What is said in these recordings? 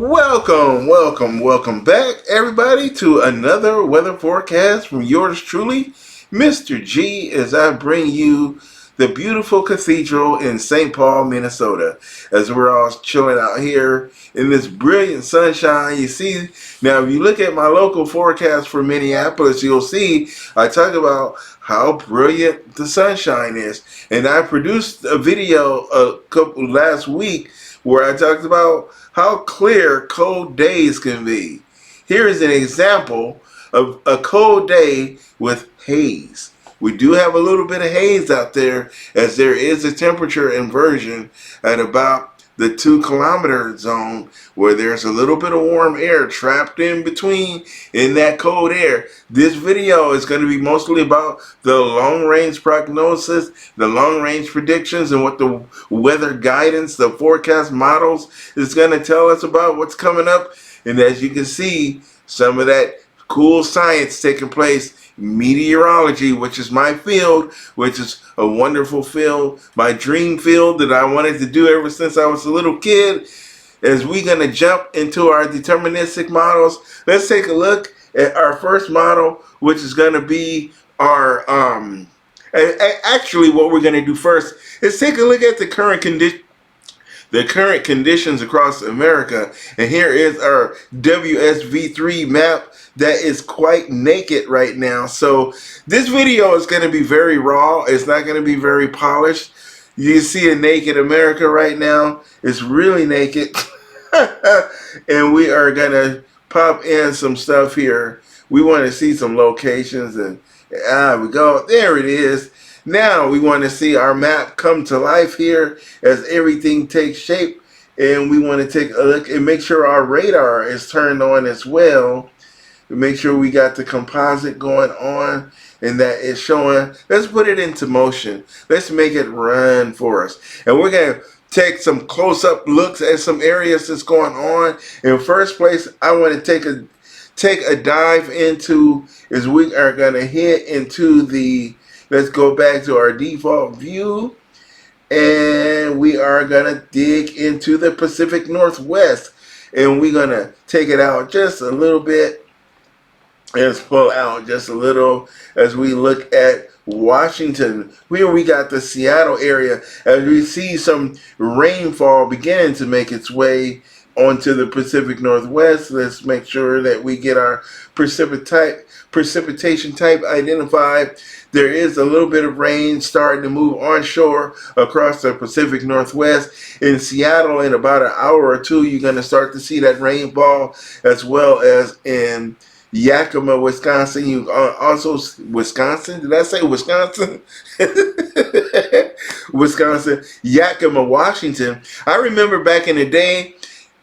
Welcome back, everybody, to another weather forecast from yours truly, Mr. G, as I bring you the beautiful cathedral in St. Paul, Minnesota. As we're all chilling out here in this brilliant sunshine, you see, now if you look at my local forecast for Minneapolis, you'll see I talk about how brilliant the sunshine is. And I produced a video last week where I talked about how clear cold days can be. Here is an example of a cold day with haze. We do have a little bit of haze out there, as there is a temperature inversion at about the 2 kilometer zone, where there's a little bit of warm air trapped in between in that cold air. This video is going to be mostly about the long range prognosis, the long range predictions, and what the weather guidance, the forecast models is going to tell us about what's coming up. And as you can see, some of that cool science taking place. Meteorology, which is my field, which is a wonderful field, my dream field that I wanted to do ever since I was a little kid. As we're going to jump into our deterministic models, let's take a look at our first model, which is going to be our actually what we're going to do first is take a look at the current conditions across America. And here is our WSV3 map that is quite naked right now. So this video is going to be very raw. It's not going to be very polished. You see a naked America right now. It's really naked. And we are going to pop in some stuff here. We want to see some locations, and we go. There it is. Now we want to see our map come to life here as everything takes shape, and we want to take a look and make sure our radar is turned on as well. Make sure we got the composite going on and that it's showing. Let's put it into motion. Let's make it run for us. And we're going to take some close-up looks at some areas that's going on. In first place, I want to take a dive into, is we are going to hit into the, let's go back to our default view, and we are going to dig into the Pacific Northwest, and we're going to take it out just a little bit. Let's pull out just a little as we look at Washington. Here we got the Seattle area, as we see some rainfall beginning to make its way onto the Pacific Northwest. Let's make sure that we get our precipitation type identified. There is a little bit of rain starting to move onshore across the Pacific Northwest. In Seattle, in about an hour or two, you're going to start to see that rainfall, as well as in Yakima, Wisconsin. You also Wisconsin. Did I say Wisconsin? Wisconsin, Yakima, Washington. I remember back in the day,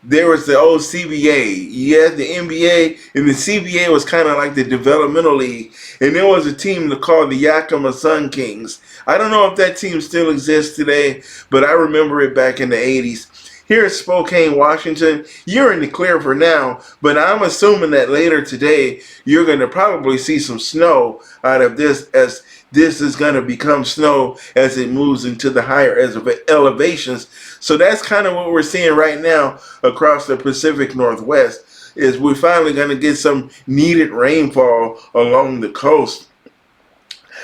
there was the old CBA. You had the NBA, and the CBA was kind of like the developmental league. And there was a team called the Yakima Sun Kings. I don't know if that team still exists today, but I remember it back in the 80s. Here in Spokane, Washington, you're in the clear for now, but I'm assuming that later today, you're going to probably see some snow out of this, as this is going to become snow as it moves into the higher elevations. So that's kind of what we're seeing right now across the Pacific Northwest, is we're finally going to get some needed rainfall along the coast.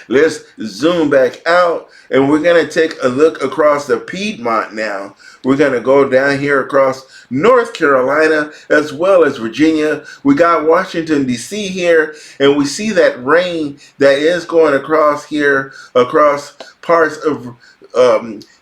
Let's zoom back out, and we're going to take a look across the Piedmont now. We're going to go down here across North Carolina as well as Virginia. We got Washington, D.C. here, and we see that rain that is going across here, across parts of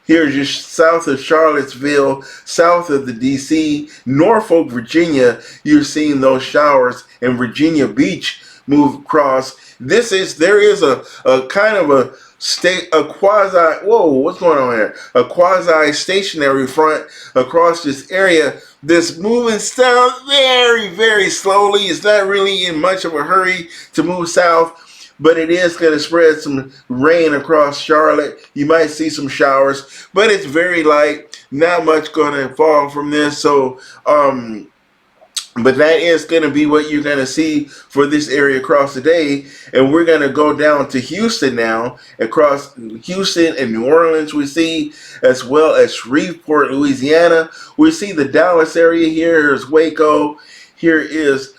here just south of Charlottesville, south of the D.C., Norfolk, Virginia. You're seeing those showers, and Virginia Beach move across. There is a kind of a quasi, whoa, what's going on here? A quasi stationary front across this area that's moving south very, very slowly. It's not really in much of a hurry to move south, but it is going to spread some rain across Charlotte. You might see some showers, but it's very light. Not much going to fall from this. So, But that is going to be what you're going to see for this area across the day. And we're going to go down to Houston now. Across Houston and New Orleans, we see, as well as Shreveport, Louisiana. We see the Dallas area here. Here's Waco. Here is,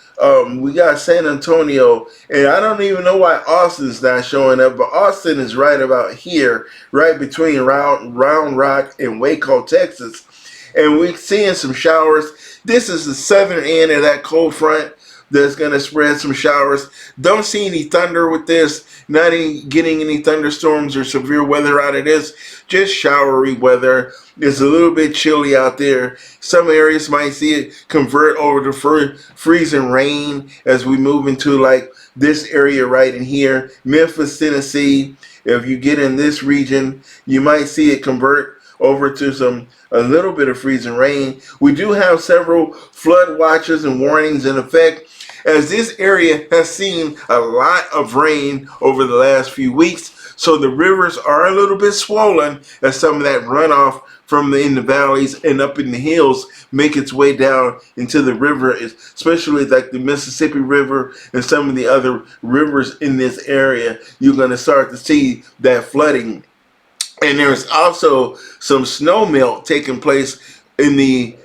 we got San Antonio. And I don't even know why Austin's not showing up. But Austin is right about here, right between Round Rock and Waco, Texas. And we're seeing some showers. This is the southern end of that cold front that's going to spread some showers. Don't see any thunder with this. Not getting any thunderstorms or severe weather out of this. Just showery weather. It's a little bit chilly out there. Some areas might see it convert over to freezing rain as we move into like this area right in here. Memphis, Tennessee. If you get in this region, you might see it convert over to a little bit of freezing rain. We do have several flood watches and warnings in effect, as this area has seen a lot of rain over the last few weeks. So the rivers are a little bit swollen as some of that runoff from in the valleys and up in the hills make its way down into the river, especially like the Mississippi River and some of the other rivers in this area. You're going to start to see that flooding. And there's also some snow melt taking place in the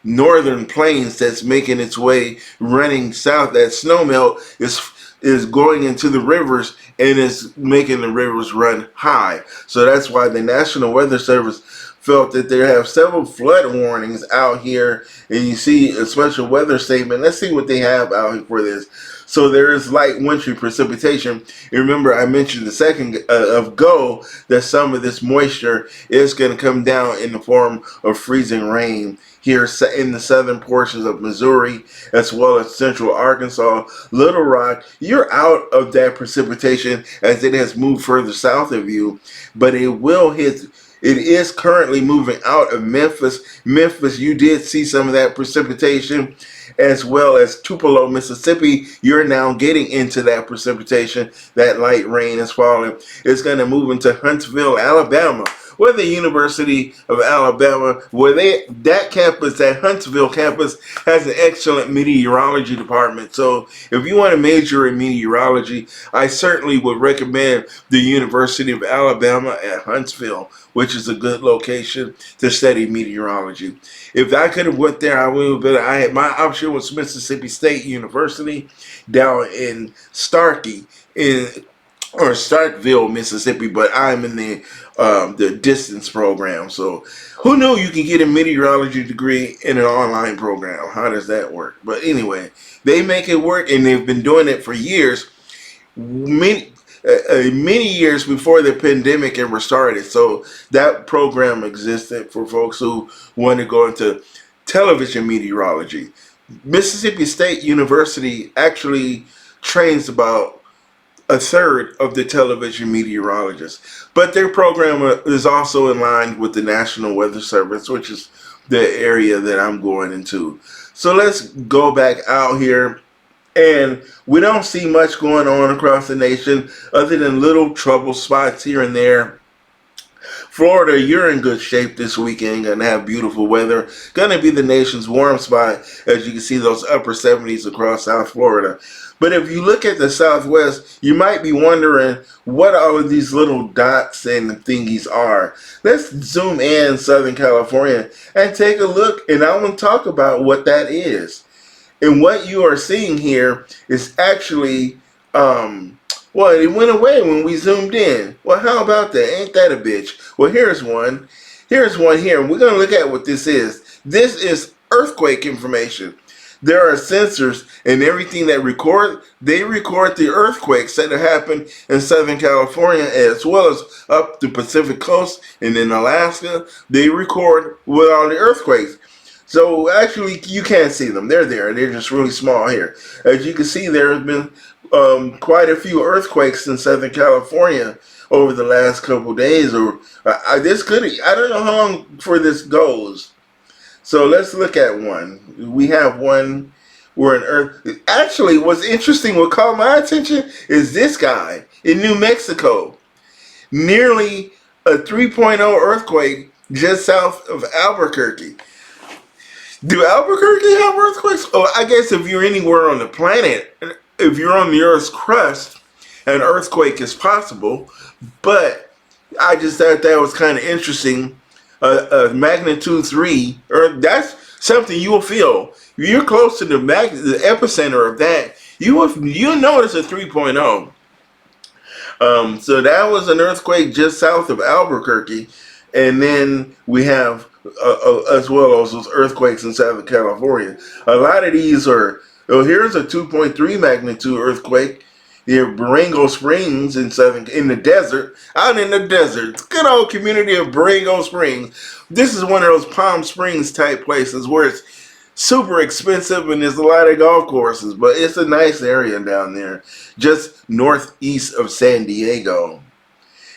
northern plains that's making its way running south. That snow melt is going into the rivers and is making the rivers run high. So that's why the National Weather Service felt that they have several flood warnings out here. And you see a special weather statement. Let's see what they have out here for this. So there is light wintry precipitation. And remember, I mentioned a second ago that some of this moisture is going to come down in the form of freezing rain here in the southern portions of Missouri, as well as central Arkansas. Little Rock, you're out of that precipitation as it has moved further south of you, but it will hit. It is currently moving out of Memphis. Memphis, you did see some of that precipitation, as well as Tupelo, Mississippi. You're now getting into that precipitation. That light rain is falling. It's going to move into Huntsville, Alabama, where the University of Alabama, that campus, that Huntsville campus, has an excellent meteorology department. So if you want to major in meteorology, I certainly would recommend the University of Alabama at Huntsville, which is a good location to study meteorology. If I could have went there, I would have. My option was Mississippi State University down in Starkville, Mississippi, but I'm in the distance program. So who knew you can get a meteorology degree in an online program? How does that work? But anyway, they make it work, and they've been doing it for years. Many years before the pandemic ever started. So that program existed for folks who want to go into television meteorology. Mississippi State University actually trains about a third of the television meteorologists. But their program is also in line with the National Weather Service, which is the area that I'm going into. So let's go back out here. And we don't see much going on across the nation other than little trouble spots here and there. Florida, you're in good shape this weekend. Going to have beautiful weather. Going to be the nation's warm spot, as you can see those upper 70s across South Florida. But if you look at the Southwest, you might be wondering what all of these little dots and thingies are. Let's zoom in Southern California and take a look, and I want to talk about what that is. And what you are seeing here is actually, well, it went away when we zoomed in. Well, how about that? Ain't that a bitch? Well, here's one. Here's one here. And we're going to look at what this is. This is earthquake information. There are sensors and everything that they record the earthquakes that have happened in Southern California, as well as up the Pacific coast and in Alaska. They record with all the earthquakes. So actually, you can't see them. They're there. They're just really small here. As you can see, there have been quite a few earthquakes in Southern California over the last couple of days. I don't know how long before this goes. So let's look at one. We have one where an earth. Actually, what's interesting, what caught my attention is this guy in New Mexico. Nearly a 3.0 earthquake just south of Albuquerque. Do Albuquerque have earthquakes? Oh, I guess if you're anywhere on the planet, if you're on the Earth's crust, an earthquake is possible. But I just thought that was kind of interesting. Magnitude 3, or that's something you will feel. If you're close to the epicenter of that, you'll notice a 3.0. So that was an earthquake just south of Albuquerque, and then we have as well as those earthquakes in Southern California. A lot of these are. Well, here's a 2.3 magnitude earthquake near Baringo Springs in the desert, out in the desert. Good old community of Baringo Springs. This is one of those Palm Springs type places where it's super expensive and there's a lot of golf courses, but it's a nice area down there, just northeast of San Diego.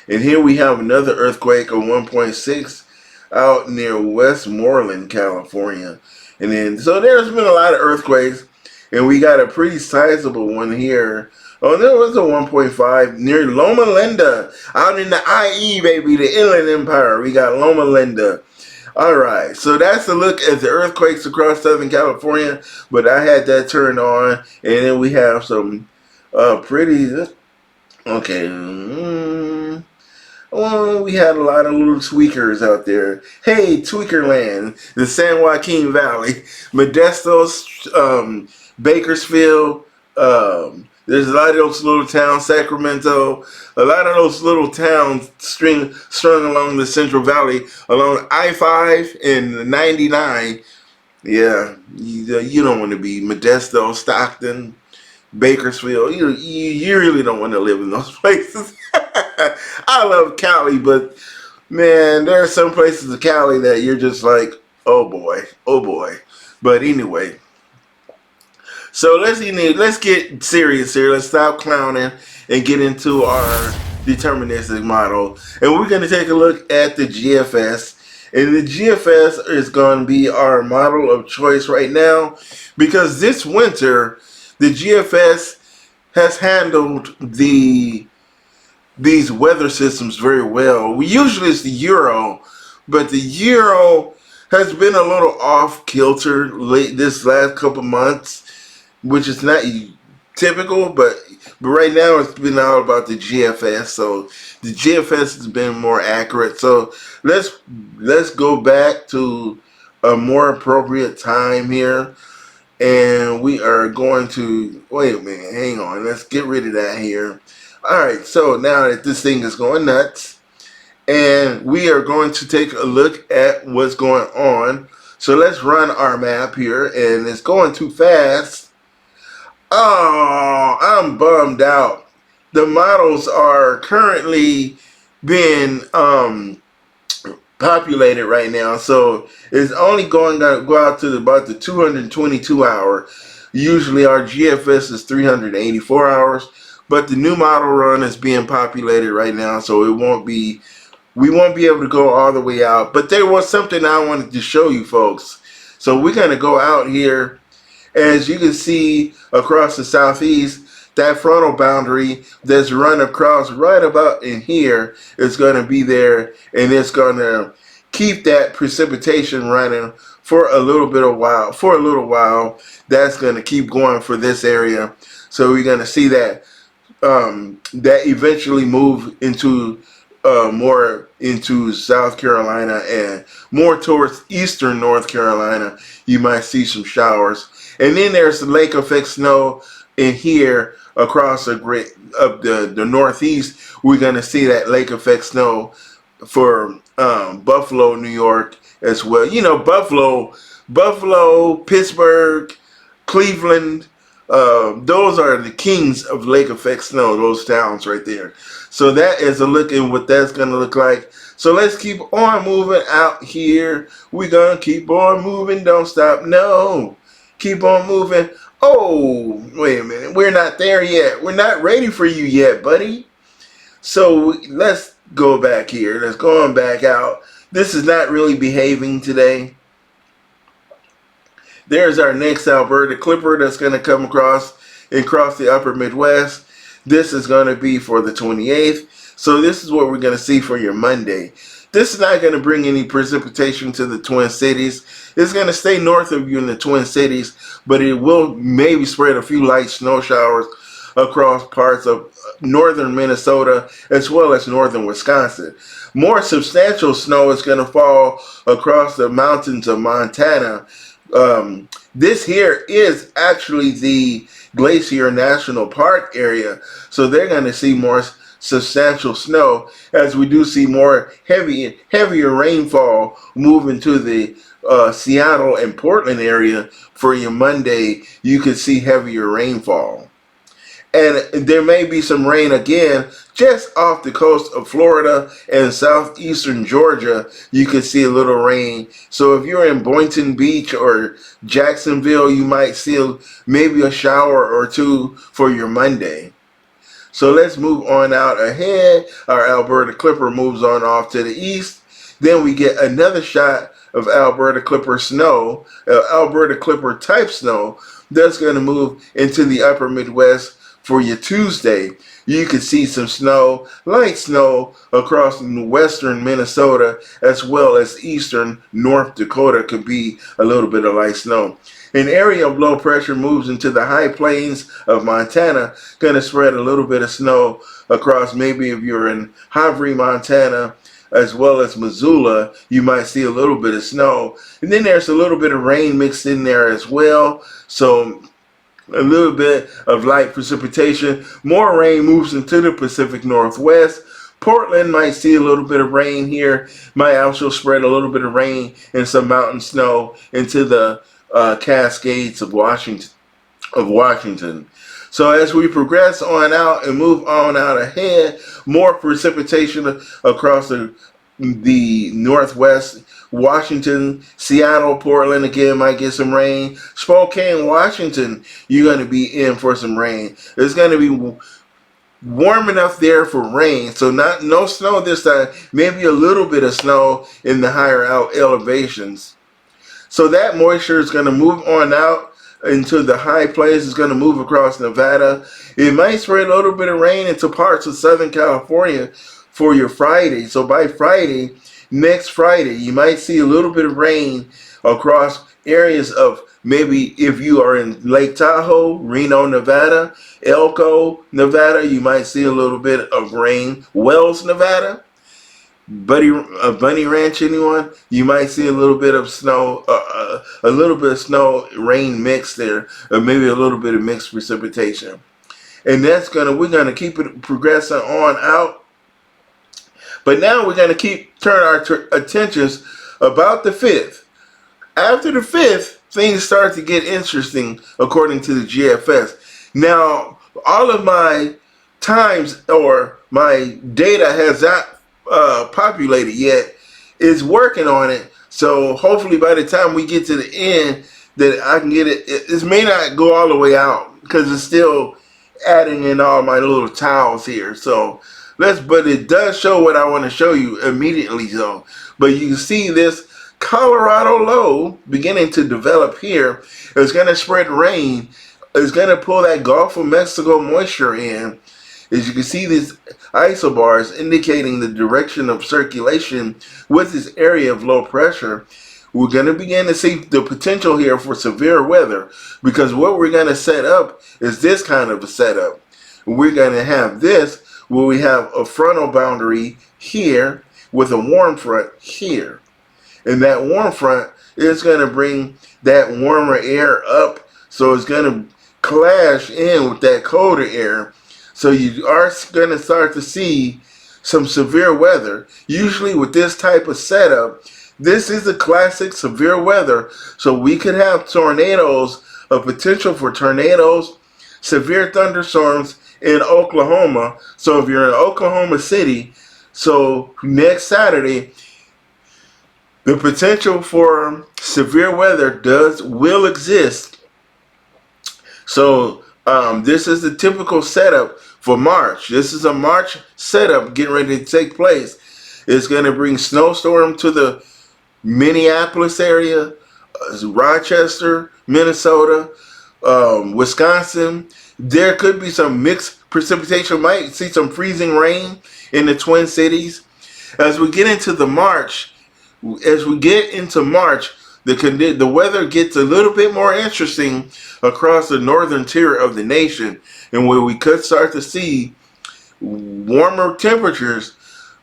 And here we have another earthquake of 1.6 out near Westmoreland, California. And then, so there's been a lot of earthquakes, and we got a pretty sizable one here. Oh, there was a 1.5 near Loma Linda, out in the IE, baby, the Inland Empire. We got Loma Linda. All right, so that's a look at the earthquakes across Southern California, but I had that turned on, and then we have some pretty, okay, well, we had a lot of little tweakers out there. Hey, Tweakerland, the San Joaquin Valley, Modesto, Bakersfield, there's a lot of those little towns, Sacramento, a lot of those little towns strung along the Central Valley, along I-5 and 99. Yeah, you don't want to be Modesto, Stockton, Bakersfield. You really don't want to live in those places. I love Cali, but man, there are some places in Cali that you're just like, oh boy, oh boy. But anyway, so let's get serious here. Let's stop clowning and get into our deterministic model. And we're going to take a look at the GFS. And the GFS is going to be our model of choice right now, because this winter the GFS has handled these weather systems very well. Usually it's the Euro, but the Euro has been a little off kilter this last couple months, which is not typical, but right now it's been all about the GFS. So the GFS has been more accurate. So let's go back to a more appropriate time here. And we are going to, wait a minute, hang on, let's get rid of that here. Alright, so now that this thing is going nuts, and we are going to take a look at what's going on. So let's run our map here, and it's going too fast. Oh, I'm bummed out. The models are currently being populated right now, so it's only going to go out to about the 222 hour. Usually our GFS is 384 hours, but the new model run is being populated right now, so we won't be able to go all the way out. But there was something I wanted to show you folks. So we're going to go out here. As you can see across the southeast, that frontal boundary that's run across right about in here is going to be there, and it's going to keep that precipitation running for a little while. That's going to keep going for this area. So we're going to see that that eventually move into more into South Carolina and more towards eastern North Carolina. You might see some showers, and then there's the lake effect snow in here across the northeast. We're going to see that lake effect snow for Buffalo, New York as well. You know, Buffalo, Pittsburgh, Cleveland, those are the kings of lake effect snow, those towns right there. So that is a look at what that's going to look like. So let's keep on moving out here. We're going to keep on moving. Don't stop. No. Keep on moving. Oh, wait a minute. We're not there yet. We're not ready for you yet, buddy. So let's go back here. Let's go on back out. This is not really behaving today. There's our next Alberta Clipper that's going to come across the upper Midwest. This is going to be for the 28th. So this is what we're going to see for your Monday. This is not going to bring any precipitation to the Twin Cities. It's going to stay north of you in the Twin Cities, but it will maybe spread a few light snow showers across parts of northern Minnesota as well as northern Wisconsin. More substantial snow is going to fall across the mountains of Montana. This here is actually the Glacier National Park area, so they're going to see more substantial snow as we do see more heavier rainfall move into the Seattle and Portland area. For your Monday, you could see heavier rainfall. And there may be some rain again just off the coast of Florida and southeastern Georgia. You could see a little rain. So if you're in Boynton Beach or Jacksonville, you might see maybe a shower or two for your Monday. So let's move on out ahead. Our Alberta Clipper moves on off to the east. Then we get another shot of Alberta Clipper snow, Alberta Clipper type snow that's going to move into the upper Midwest for your Tuesday. You can see some snow, light snow across western Minnesota as well as eastern North Dakota could be a little bit of light snow. An area of low pressure moves into the high plains of Montana, going to spread a little bit of snow across. Maybe if you're in Havre, Montana, as well as Missoula, you might see a little bit of snow. And then there's a little bit of rain mixed in there as well. So a little bit of light precipitation. More rain moves into the Pacific Northwest. Portland might see a little bit of rain here. Might also spread a little bit of rain and some mountain snow into the Cascades of Washington. So as we progress on out and move on out ahead, more precipitation across the Northwest. Washington, Seattle, Portland again might get some rain. Spokane, Washington, you're going to be in for some rain. It's going to be warm enough there for rain, so no snow this time. Maybe a little bit of snow in the higher elevations. So that moisture is going to move on out into the high plains. It's going to move across Nevada. It might spread a little bit of rain into parts of Southern California for your Friday. So by Friday, next Friday, you might see a little bit of rain across areas of maybe if you are in Lake Tahoe, Reno, Nevada, Elko, Nevada, you might see a little bit of rain. Wells, Nevada, Bunny Ranch, anyone, you might see a little bit of snow, rain mix there, or maybe a little bit of mixed precipitation. And we're gonna keep it progressing on out. But now we're gonna turn our attentions about the 5th. After the 5th, things start to get interesting according to the GFS. Now, all of my times or my data has not populated yet. Is working on it. So hopefully by the time we get to the end that I can get it. It may not go all the way out because it's still adding in all my little tiles here. So but it does show what I want to show you immediately though. But you can see this Colorado low beginning to develop here. It's going to spread rain. It's going to pull that Gulf of Mexico moisture in. As you can see, these isobars indicating the direction of circulation with this area of low pressure. We're going to begin to see the potential here for severe weather, because what we're going to set up is this kind of a setup. We're going to have this where we have a frontal boundary here with a warm front here. And that warm front is going to bring that warmer air up, so it's going to clash in with that colder air. So you are going to start to see some severe weather. Usually with this type of setup, this is a classic severe weather. So we could have tornadoes, a potential for tornadoes, severe thunderstorms in Oklahoma. So if you're in Oklahoma City, so next Saturday, the potential for severe weather will exist. So this is the typical setup for March. This is a March setup getting ready to take place. It's going to bring snowstorm to the Minneapolis area, Rochester, Minnesota, Wisconsin. There could be some mixed precipitation. Might see some freezing rain in the Twin Cities. As we get into the March, as we get into March, the weather gets a little bit more interesting across the northern tier of the nation, and where we could start to see warmer temperatures,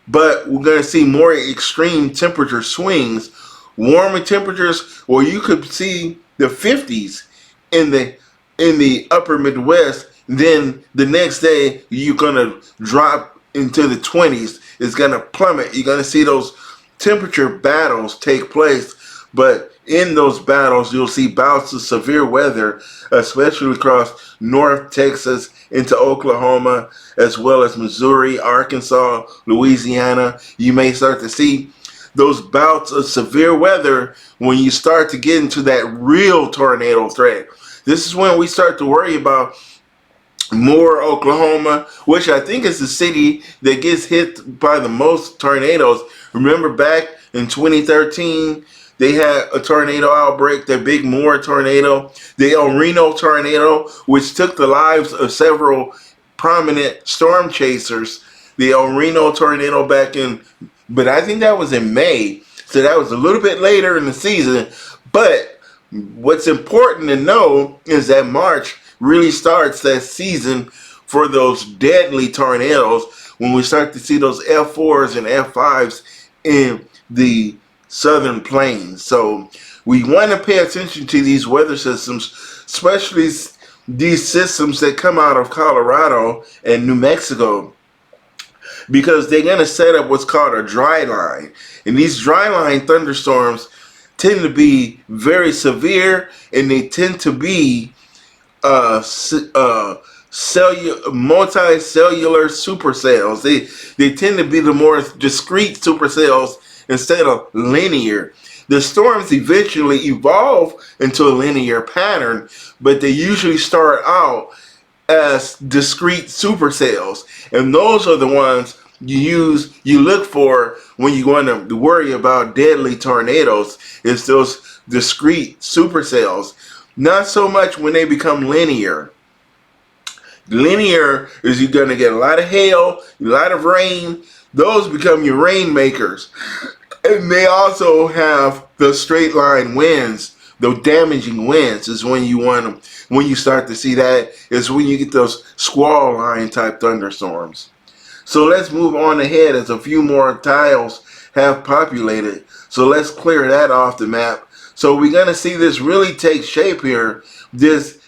but we're going to see more extreme temperature swings. Warmer temperatures where you could see the 50s in the upper Midwest. Then the next day you're going to drop into the 20s. It's going to plummet. You're going to see those temperature battles take place. But in those battles, you'll see bouts of severe weather, especially across North Texas into Oklahoma, as well as Missouri, Arkansas, Louisiana. You may start to see those bouts of severe weather when you start to get into that real tornado threat. This is when we start to worry about Moore, Oklahoma, which I think is the city that gets hit by the most tornadoes. Remember back in 2013, they had a tornado outbreak, the big Moore tornado, the El Reno tornado, which took the lives of several prominent storm chasers. The El Reno tornado back in, but I think that was in May, so that was a little bit later in the season. But what's important to know is that March really starts that season for those deadly tornadoes when we start to see those F4s and F5s in the southern plains. So we want to pay attention to these weather systems, especially these systems that come out of Colorado and New Mexico, because they're going to set up what's called a dry line. And these dry line thunderstorms tend to be very severe, and they tend to be multicellular supercells. They tend to be the more discrete supercells instead of linear. The storms eventually evolve into a linear pattern, but they usually start out as discrete supercells, and those are the ones you look for when you want to worry about deadly tornadoes. It's those discrete supercells. Not so much when they become linear. Linear is you're going to get a lot of hail, a lot of rain. Those become your rainmakers. And they also have the straight line winds. The damaging winds is when you want them. When you start to see that is when you get those squall line type thunderstorms. So let's move on ahead as a few more tiles have populated. So let's clear that off the map. So we're going to see this really take shape here. This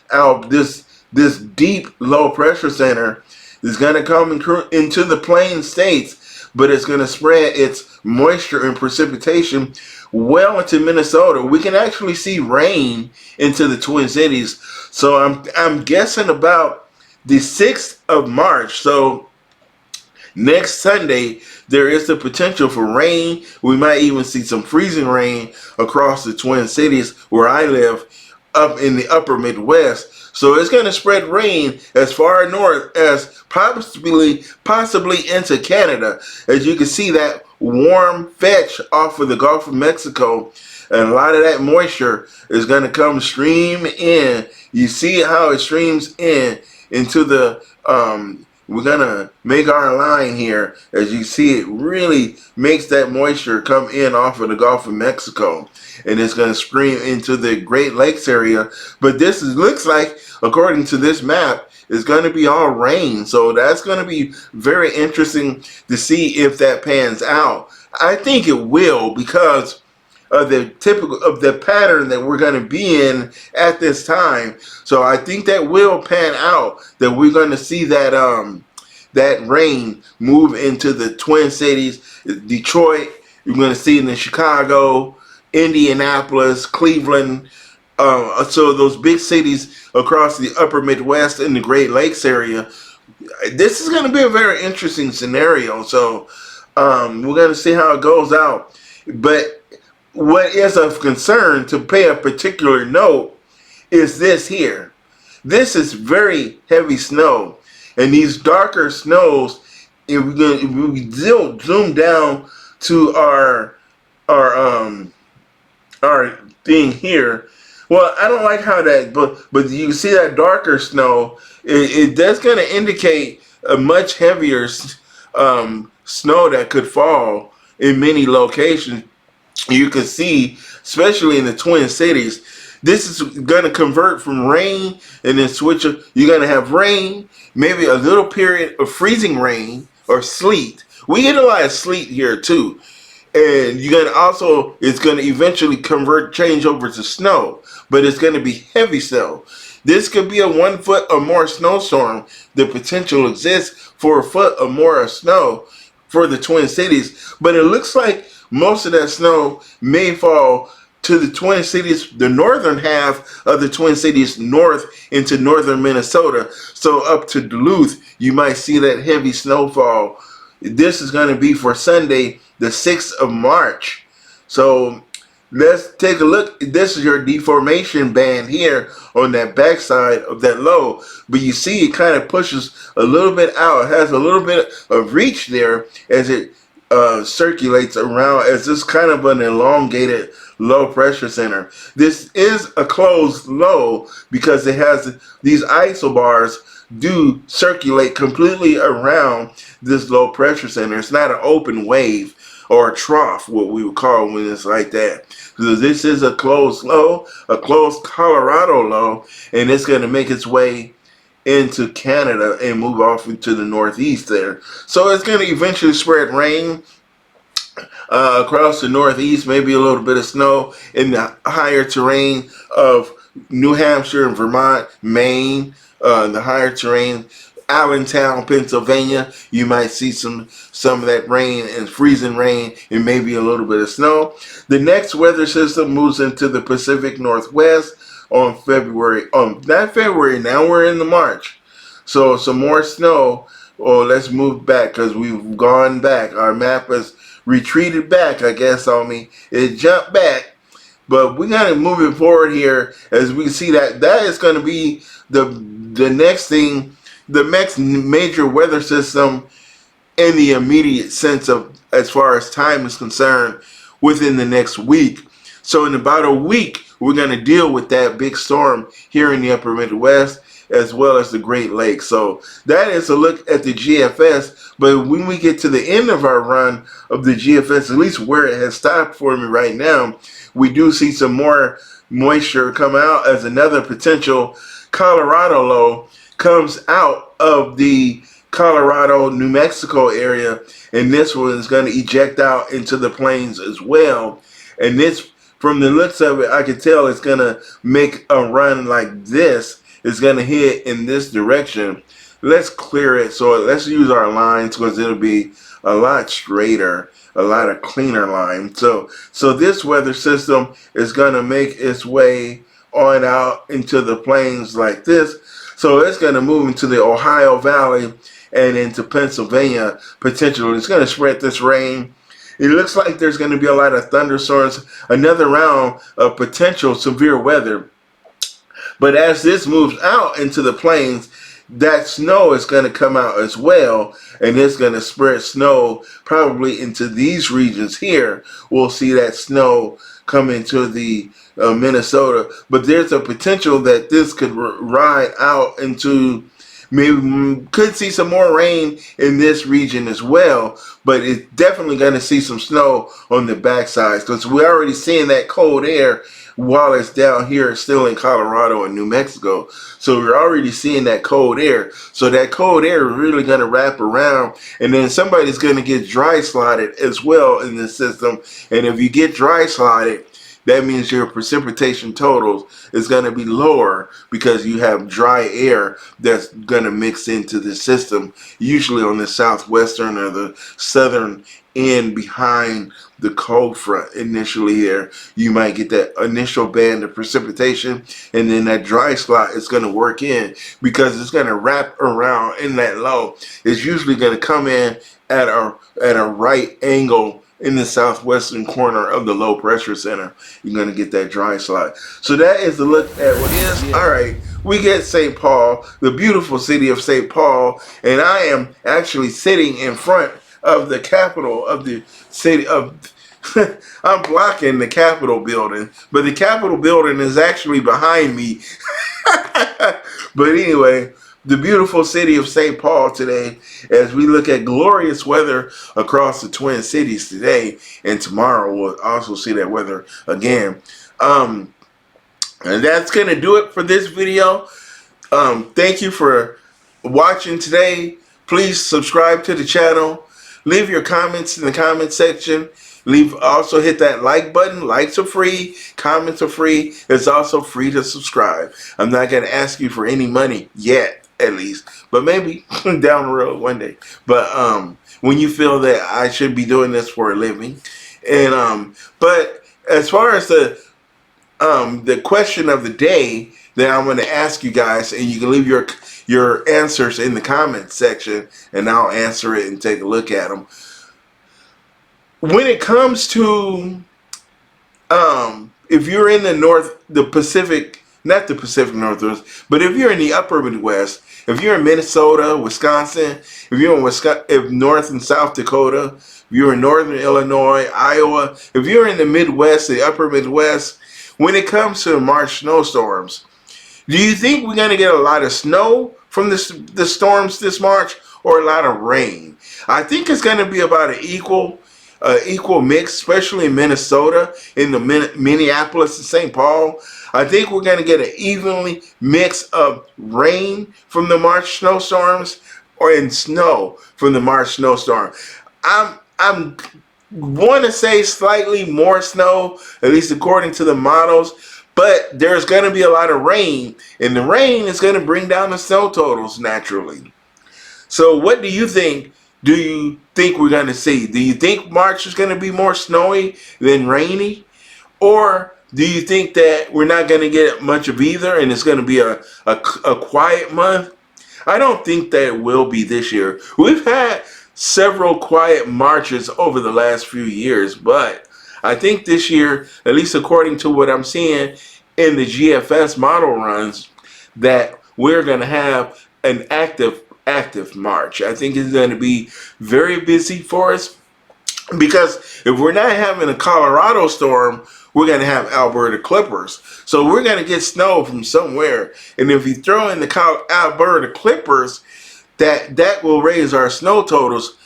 deep low pressure center is going to come into the plain states, but it's going to spread its moisture and precipitation well into Minnesota. We can actually see rain into the Twin Cities. So I'm guessing about the 6th of March. So next Sunday, there is the potential for rain. We might even see some freezing rain across the Twin Cities where I live, up in the upper Midwest. So it's going to spread rain as far north as possibly into Canada. As you can see, that warm fetch off of the Gulf of Mexico, and a lot of that moisture is going to come stream in. You see how it streams into the we're going to make our line here. As you see, it really makes that moisture come in off of the Gulf of Mexico. And it's going to stream into the Great Lakes area. But this looks like, according to this map, it's going to be all rain. So that's going to be very interesting to see if that pans out. I think it will, because of the pattern that we're going to be in at this time. So I think that will pan out, that we're going to see that that rain move into the Twin Cities, Detroit. You're going to see it in Chicago, Indianapolis, Cleveland. So those big cities across the upper Midwest and the Great Lakes area. This is going to be a very interesting scenario. So we're going to see how it goes out. But what is of concern to pay a particular note is this here. This is very heavy snow, and these darker snows, if we zoom down to our thing here. Well, I don't like how that, but you see that darker snow. That's going to indicate a much heavier snow that could fall in many locations. You can see, especially in the Twin Cities, this is going to convert from rain and then switch. You're going to have rain, maybe a little period of freezing rain or sleet. We get a lot of sleet here too. And you're gonna also, it's gonna eventually change over to snow, but it's gonna be heavy snow. This could be a 1 foot or more snowstorm. The potential exists for a foot or more of snow for the Twin Cities, but it looks like most of that snow may fall to the Twin Cities, the northern half of the Twin Cities, north into northern Minnesota. So up to Duluth, you might see that heavy snowfall. This is going to be for Sunday, the 6th of March. So let's take a look. This is your deformation band here on that backside of that low. But you see it kind of pushes a little bit out. It has a little bit of reach there as it circulates around as this kind of an elongated low pressure center. This is a closed low because it has these isobars do circulate completely around this low pressure center. It's not an open wave or a trough, what we would call when it's like that. So this is a closed low, a closed Colorado low, and it's going to make its way into Canada and move off into the northeast there. So it's going to eventually spread rain across the northeast, maybe a little bit of snow in the higher terrain of New Hampshire and Vermont, Maine, the higher terrain, Allentown, Pennsylvania. You might see some of that rain and freezing rain and maybe a little bit of snow. The next weather system moves into the Pacific Northwest on February. Not February, now we're in the March. So some more snow. Oh, let's move back because we've gone back. Our map has retreated back, I guess, on me. It jumped back. But we're going to move it forward here as we see that is going to be the next thing, the next major weather system in the immediate sense of as far as time is concerned within the next week. So in about a week, we're going to deal with that big storm here in the upper Midwest as well as the Great Lakes. So that is a look at the GFS. But when we get to the end of our run of the GFS, at least where it has stopped for me right now, we do see some more moisture come out as another potential Colorado low comes out of the Colorado, New Mexico area, and this one is going to eject out into the plains as well. And this, from the looks of it, I can tell it's going to make a run like this. It's going to hit in this direction. Let's clear it. So let's use our lines because it'll be a lot straighter, a lot of cleaner line. So this weather system is going to make its way on out into the plains like this. So it's going to move into the Ohio Valley and into Pennsylvania potentially. It's going to spread this rain. It looks like there's going to be a lot of thunderstorms, another round of potential severe weather. But as this moves out into the plains, that snow is going to come out as well, and it's going to spread snow probably into these regions here. We'll see that snow come into the Minnesota, but there's a potential that this could ride out into, maybe could see some more rain in this region as well, but it's definitely going to see some snow on the backside because we're already seeing that cold air while it's down here still in Colorado and New Mexico. So we're already seeing that cold air. So that cold air is really going to wrap around, and then somebody's going to get dry slotted as well in this system. And if you get dry slotted, that means your precipitation totals is going to be lower because you have dry air that's going to mix into the system, usually on the southwestern or the southern end behind the cold front. Initially here, you might get that initial band of precipitation, and then that dry slot is going to work in because it's going to wrap around in that low. It's usually going to come in at a right angle in the southwestern corner of the low pressure center. You're going to get that dry slot. So that is the look at what is. All right, we get St. Paul, the beautiful city of St. Paul, and I am actually sitting in front of the Capitol of the city of I'm blocking the Capitol building, but the Capitol building is actually behind me. But anyway, the beautiful city of St. Paul today as we look at glorious weather across the Twin Cities today. And tomorrow we'll also see that weather again. And that's going to do it for this video. Thank you for watching today. Please subscribe to the channel. Leave your comments in the comment section. Also hit that like button. Likes are free. Comments are free. It's also free to subscribe. I'm not going to ask you for any money yet, at least. But maybe down the road one day. But when you feel that I should be doing this for a living. And but as far as the question of the day that I'm going to ask you guys, and you can leave your answers in the comment section, and I'll answer it and take a look at them. When it comes to if you're in the Pacific, not the Pacific Northwest, but if you're in the upper Midwest, if you're in Minnesota, Wisconsin, if you're in North and South Dakota, if you're in Northern Illinois, Iowa, if you're in the Midwest, the upper Midwest, when it comes to March snowstorms, do you think we're going to get a lot of snow from the storms this March, or a lot of rain? I think it's going to be about an equal mix, especially in Minnesota, in the Minneapolis and St. Paul. I think we're going to get an evenly mix of rain from the March snowstorms and snow from the March snowstorm. I'm want to say slightly more snow, at least according to the models, but there's going to be a lot of rain, and the rain is going to bring down the snow totals naturally. So what do you think? Do you think we're going to see? Do you think March is going to be more snowy than rainy? Or do you think that we're not going to get much of either and it's going to be a quiet month? I don't think that it will be this year. We've had several quiet Marches over the last few years, but I think this year, at least according to what I'm seeing in the GFS model runs, that we're going to have an active March. I think it's going to be very busy for us, because if we're not having a Colorado storm, we're going to have Alberta Clippers. So we're going to get snow from somewhere. And if you throw in the Alberta Clippers, that will raise our snow totals.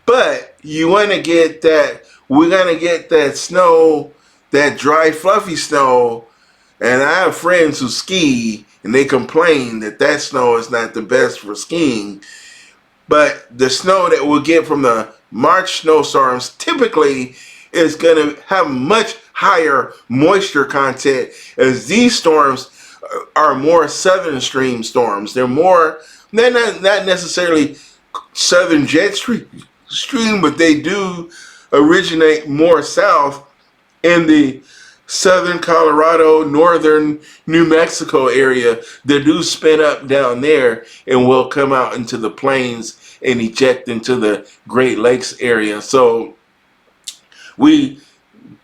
But you want to get that, we're going to get that snow, that dry, fluffy snow. And I have friends who ski, and they complain that snow is not the best for skiing. But the snow that we'll get from the March snowstorms typically is going to have much higher moisture content, as these storms are more southern stream storms. They're not necessarily southern jet stream, but they do originate more south in the southern Colorado, northern New Mexico area. They do spin up down there and will come out into the plains and eject into the Great Lakes area. So we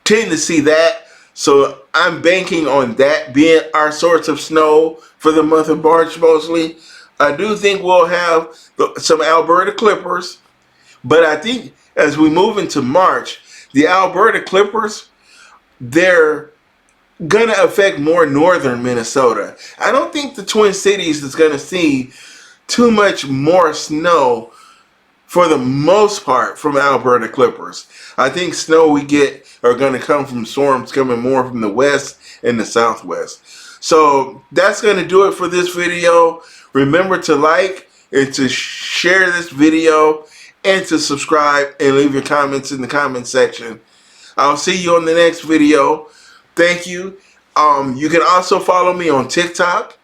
tend to see that. So I'm banking on that being our source of snow for the month of March mostly. I do think we'll have some Alberta Clippers, but I think as we move into March, the Alberta Clippers, they're going to affect more northern Minnesota. I don't think the Twin Cities is going to see too much more snow for the most part from Alberta Clippers. I think snow we get are going to come from storms coming more from the west and the southwest. So that's going to do it for this video. Remember to like and to share this video and to subscribe and leave your comments in the comment section. I'll see you on the next video. Thank you. You can also follow me on TikTok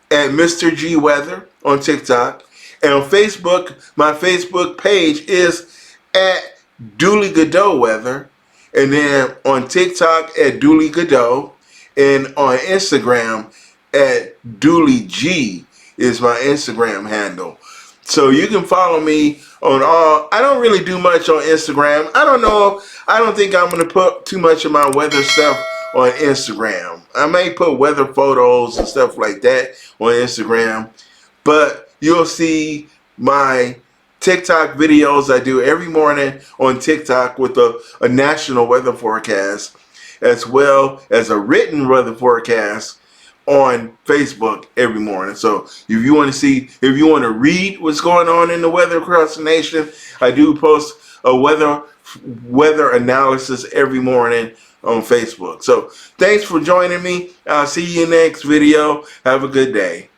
at Mr. G Weather on TikTok. And on Facebook, my Facebook page is at Dooley Godot Weather. And then on TikTok at Dooley Godot. And on Instagram at Dooley G is my Instagram handle. So you can follow me on all. I don't really do much on Instagram. I don't know. I don't think I'm going to put too much of my weather stuff on Instagram. I may put weather photos and stuff like that on Instagram. But you'll see my TikTok videos I do every morning on TikTok with a national weather forecast, as well as a written weather forecast on Facebook every morning. So if you want to see, if you want to read what's going on in the weather across the nation, I do post a weather analysis every morning on Facebook. So thanks for joining me. I'll see you next video. Have a good day.